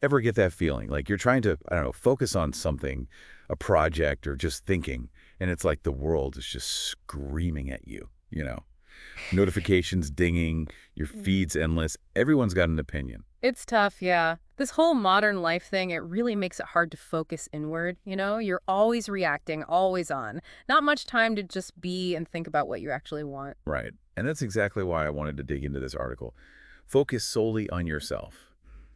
Ever get that feeling? Like you're trying to, I don't know, focus on something, a project or just thinking, and it's like the world is just screaming at you. Notifications dinging, your feed's endless. Everyone's got an opinion. It's tough, yeah. This whole modern life thing, it really makes it hard to focus inward, you know? You're always reacting, always on. Not much time to just be and think about what you actually want. Right. And that's exactly why I wanted to dig into this article. Focus solely on yourself.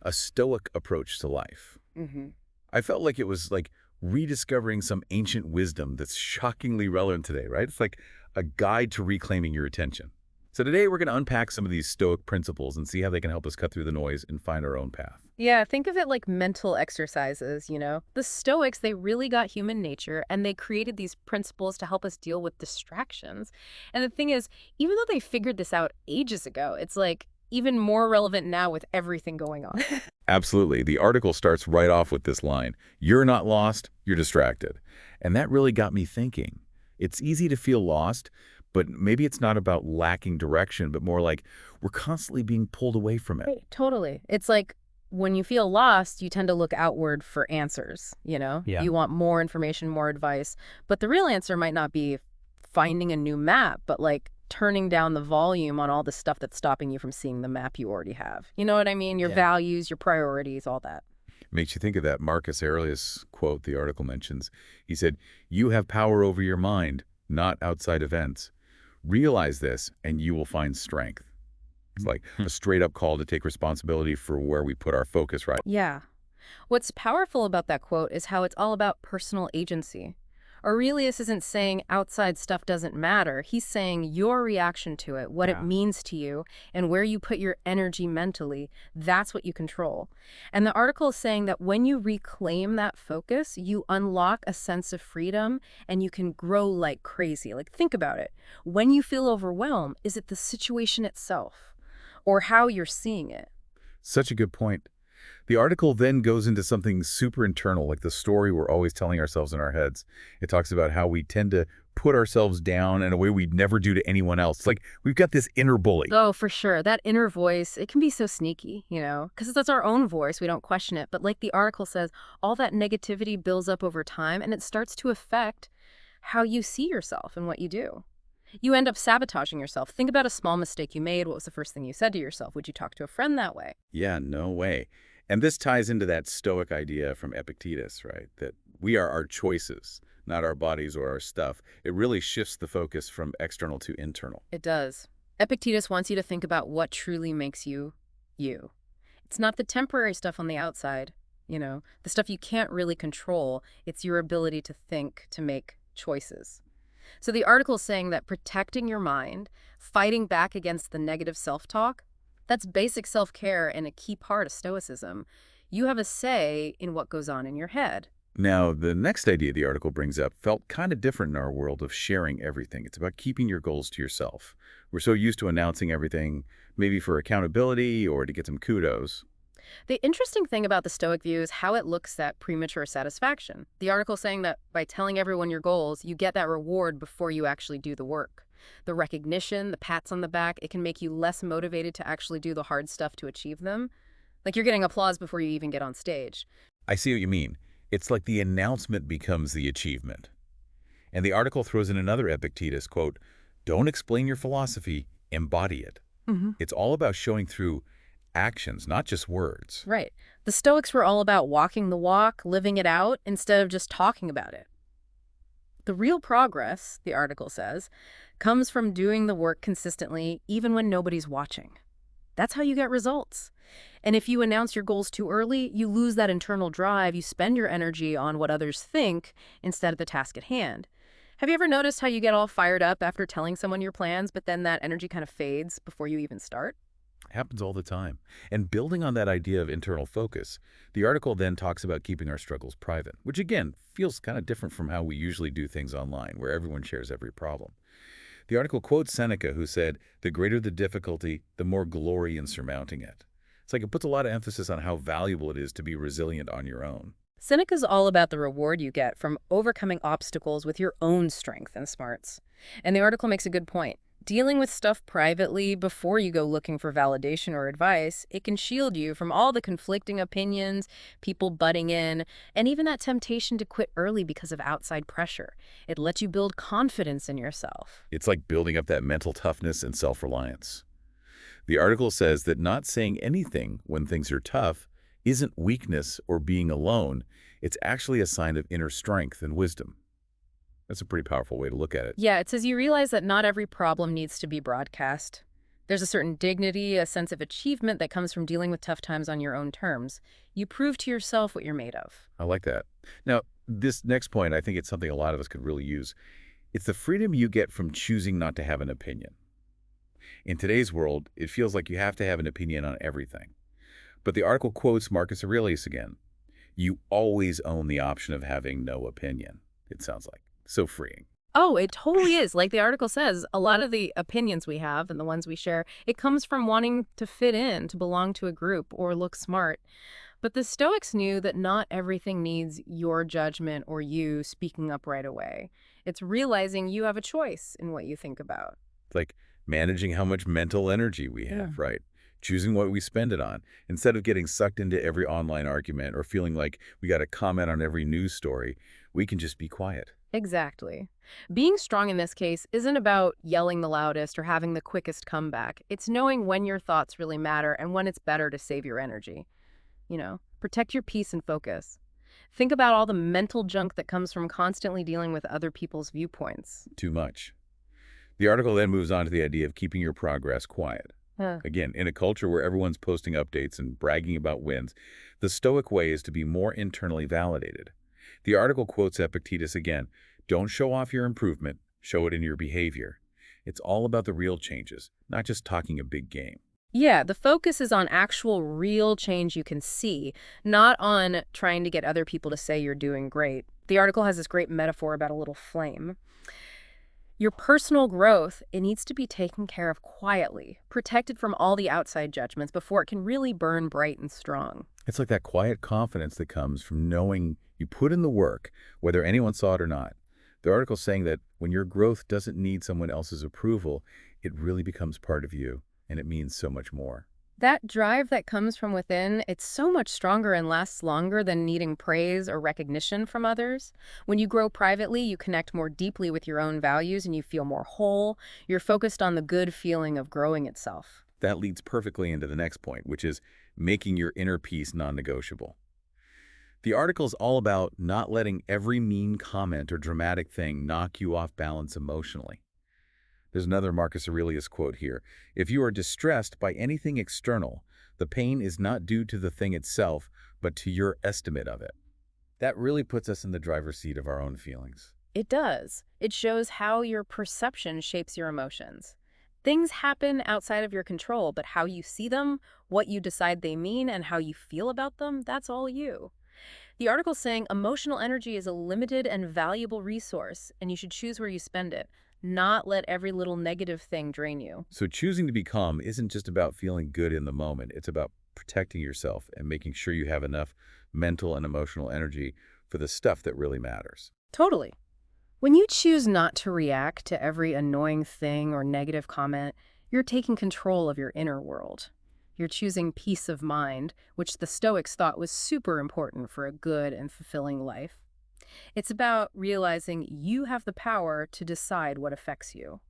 A stoic approach to life. Hmm. I felt like it was like rediscovering some ancient wisdom that's shockingly relevant today, right? It's like a guide to reclaiming your attention. So today we're going to unpack some of these stoic principles and see how they can help us cut through the noise and find our own path. Yeah, think of it like mental exercises, you know? The Stoics, they really got human nature and they created these principles to help us deal with distractions. And the thing is, even though they figured this out ages ago, it's like even more relevant now with everything going on. Absolutely. The article starts right off with this line, "You're not lost, you're distracted." And that really got me thinking. It's easy to feel lost, but maybe it's not about lacking direction, but more like we're constantly being pulled away from it. Right. Totally. It's like when you feel lost, you tend to look outward for answers, you know? Yeah. You want more information, more advice. But the real answer might not be finding a new map, but like turning down the volume on all the stuff that's stopping you from seeing the map you already have. You know what I mean? Your Yeah. values, your priorities, all that. Makes you think of that Marcus Aurelius quote the article mentions. He said, "You have power over your mind, not outside events. Realize this, and you will find strength." It's like a straight-up call to take responsibility for where we put our focus, right? Yeah. What's powerful about that quote is how it's all about personal agency. Aurelius isn't saying outside stuff doesn't matter. He's saying your reaction to it, what it Yeah. means to you, and where you put your energy mentally, that's what you control. And the article is saying that when you reclaim that focus, you unlock a sense of freedom and you can grow like crazy. Like, think about it. When you feel overwhelmed, is it the situation itself or how you're seeing it? Such a good point. The article then goes into something super internal, like the story we're always telling ourselves in our heads. It talks about how we tend to put ourselves down in a way we'd never do to anyone else. It's like we've got this inner bully. Oh, for sure. That inner voice, it can be so sneaky, you know, because that's our own voice. We don't question it. But like the article says, all that negativity builds up over time and it starts to affect how you see yourself and what you do. You end up sabotaging yourself. Think about a small mistake you made. What was the first thing you said to yourself? Would you talk to a friend that way? Yeah, no way. And this ties into that Stoic idea from Epictetus, right? That we are our choices, not our bodies or our stuff. It really shifts the focus from external to internal. It does. Epictetus wants you to think about what truly makes you, you. It's not the temporary stuff on the outside, you know, the stuff you can't really control. It's your ability to think, to make choices. So the article is saying that protecting your mind, fighting back against the negative self-talk, that's basic self-care and a key part of Stoicism. You have a say in what goes on in your head. Now, the next idea the article brings up felt kind of different in our world of sharing everything. It's about keeping your goals to yourself. We're so used to announcing everything, maybe for accountability or to get some kudos. The interesting thing about the Stoic view is how it looks at premature satisfaction. The article saying that by telling everyone your goals, you get that reward before you actually do the work. The recognition, the pats on the back, it can make you less motivated to actually do the hard stuff to achieve them. Like you're getting applause before you even get on stage. I see what you mean. It's like the announcement becomes the achievement. And the article throws in another Epictetus quote, "Don't explain your philosophy, embody it." Hmm. It's all about showing through actions, not just words. Right. The Stoics were all about walking the walk, living it out, instead of just talking about it. The real progress, the article says, comes from doing the work consistently, even when nobody's watching. That's how you get results. And if you announce your goals too early, you lose that internal drive. You spend your energy on what others think instead of the task at hand. Have you ever noticed how you get all fired up after telling someone your plans, but then that energy kind of fades before you even start? Happens all the time. And building on that idea of internal focus, the article then talks about keeping our struggles private, which again feels kind of different from how we usually do things online, where everyone shares every problem. The article quotes Seneca, who said, "The greater the difficulty, the more glory in surmounting it." It's like it puts a lot of emphasis on how valuable it is to be resilient on your own. Seneca's all about the reward you get from overcoming obstacles with your own strength and smarts. And the article makes a good point. Dealing with stuff privately before you go looking for validation or advice, it can shield you from all the conflicting opinions, people butting in, and even that temptation to quit early because of outside pressure. It lets you build confidence in yourself. It's like building up that mental toughness and self-reliance. The article says that not saying anything when things are tough isn't weakness or being alone. It's actually a sign of inner strength and wisdom. That's a pretty powerful way to look at it. Yeah, it says you realize that not every problem needs to be broadcast. There's a certain dignity, a sense of achievement that comes from dealing with tough times on your own terms. You prove to yourself what you're made of. I like that. Now, this next point, I think it's something a lot of us could really use. It's the freedom you get from choosing not to have an opinion. In today's world, it feels like you have to have an opinion on everything. But the article quotes Marcus Aurelius again. You always own the option of having no opinion, it sounds like. So freeing. Oh, it totally is. Like the article says, a lot of the opinions we have and the ones we share, it comes from wanting to fit in, to belong to a group, or look smart. But the Stoics knew that not everything needs your judgment or you speaking up right away. It's realizing you have a choice in what you think about. It's like managing how much mental energy we Yeah. have, right? Choosing what we spend it on. Instead of getting sucked into every online argument or feeling like we got to comment on every news story, we can just be quiet. Exactly. Being strong in this case isn't about yelling the loudest or having the quickest comeback. It's knowing when your thoughts really matter and when it's better to save your energy. Protect your peace and focus. Think about all the mental junk that comes from constantly dealing with other people's viewpoints. Too much. The article then moves on to the idea of keeping your progress quiet. Huh. Again, in a culture where everyone's posting updates and bragging about wins, the Stoic way is to be more internally validated. The article quotes Epictetus again, don't show off your improvement, show it in your behavior. It's all about the real changes, not just talking a big game. Yeah, the focus is on actual real change you can see, not on trying to get other people to say you're doing great. The article has this great metaphor about a little flame. Your personal growth, it needs to be taken care of quietly, protected from all the outside judgments before it can really burn bright and strong. It's like that quiet confidence that comes from knowing you put in the work, whether anyone saw it or not. The article's saying that when your growth doesn't need someone else's approval, it really becomes part of you, and it means so much more. That drive that comes from within, it's so much stronger and lasts longer than needing praise or recognition from others. When you grow privately, you connect more deeply with your own values and you feel more whole. You're focused on the good feeling of growing itself. That leads perfectly into the next point, which is making your inner peace non-negotiable. The article is all about not letting every mean comment or dramatic thing knock you off balance emotionally. There's another Marcus Aurelius quote here. If you are distressed by anything external, the pain is not due to the thing itself, but to your estimate of it. That really puts us in the driver's seat of our own feelings. It does. It shows how your perception shapes your emotions. Things happen outside of your control, but how you see them, what you decide they mean, and how you feel about them, that's all you. The article's saying emotional energy is a limited and valuable resource, and you should choose where you spend it, not let every little negative thing drain you. So choosing to be calm isn't just about feeling good in the moment. It's about protecting yourself and making sure you have enough mental and emotional energy for the stuff that really matters. Totally. When you choose not to react to every annoying thing or negative comment, you're taking control of your inner world. You're choosing peace of mind, which the Stoics thought was super important for a good and fulfilling life. It's about realizing you have the power to decide what affects you.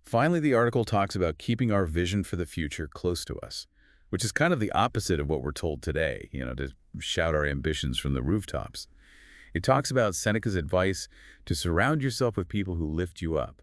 Finally, the article talks about keeping our vision for the future close to us, which is kind of the opposite of what we're told today, to shout our ambitions from the rooftops. It talks about Seneca's advice to surround yourself with people who lift you up,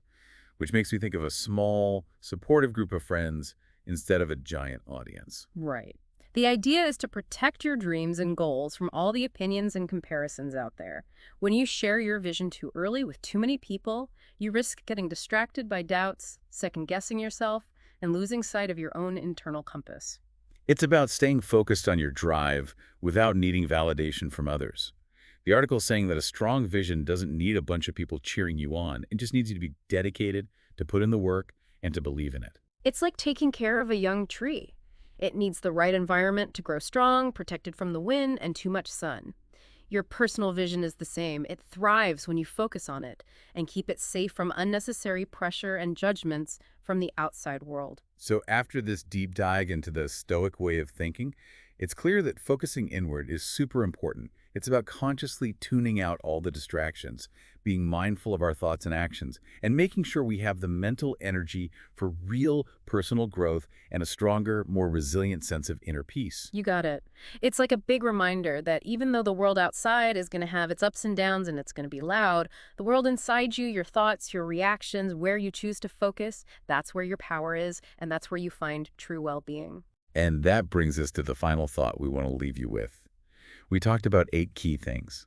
which makes me think of a small, supportive group of friends instead of a giant audience. Right. The idea is to protect your dreams and goals from all the opinions and comparisons out there. When you share your vision too early with too many people, you risk getting distracted by doubts, second-guessing yourself, and losing sight of your own internal compass. It's about staying focused on your drive without needing validation from others. The article is saying that a strong vision doesn't need a bunch of people cheering you on. It just needs you to be dedicated, to put in the work, and to believe in it. It's like taking care of a young tree. It needs the right environment to grow strong, protected from the wind and too much sun. Your personal vision is the same. It thrives when you focus on it and keep it safe from unnecessary pressure and judgments from the outside world. So after this deep dive into the Stoic way of thinking, it's clear that focusing inward is super important. It's about consciously tuning out all the distractions, being mindful of our thoughts and actions, and making sure we have the mental energy for real personal growth and a stronger, more resilient sense of inner peace. You got it. It's like a big reminder that even though the world outside is going to have its ups and downs and it's going to be loud, the world inside you, your thoughts, your reactions, where you choose to focus, that's where your power is, and that's where you find true well-being. And that brings us to the final thought we want to leave you with. We talked about 8 key things.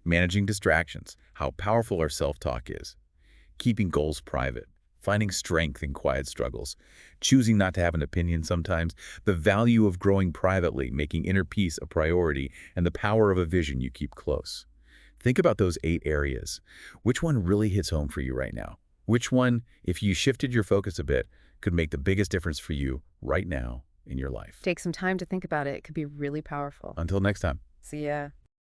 Managing distractions, how powerful our self-talk is. Keeping goals private. Finding strength in quiet struggles. Choosing not to have an opinion sometimes. The value of growing privately, making inner peace a priority, and the power of a vision you keep close. Think about those 8 areas. Which one really hits home for you right now? Which one, if you shifted your focus a bit, could make the biggest difference for you right now in your life? Take some time to think about it. It could be really powerful. Until next time. See ya.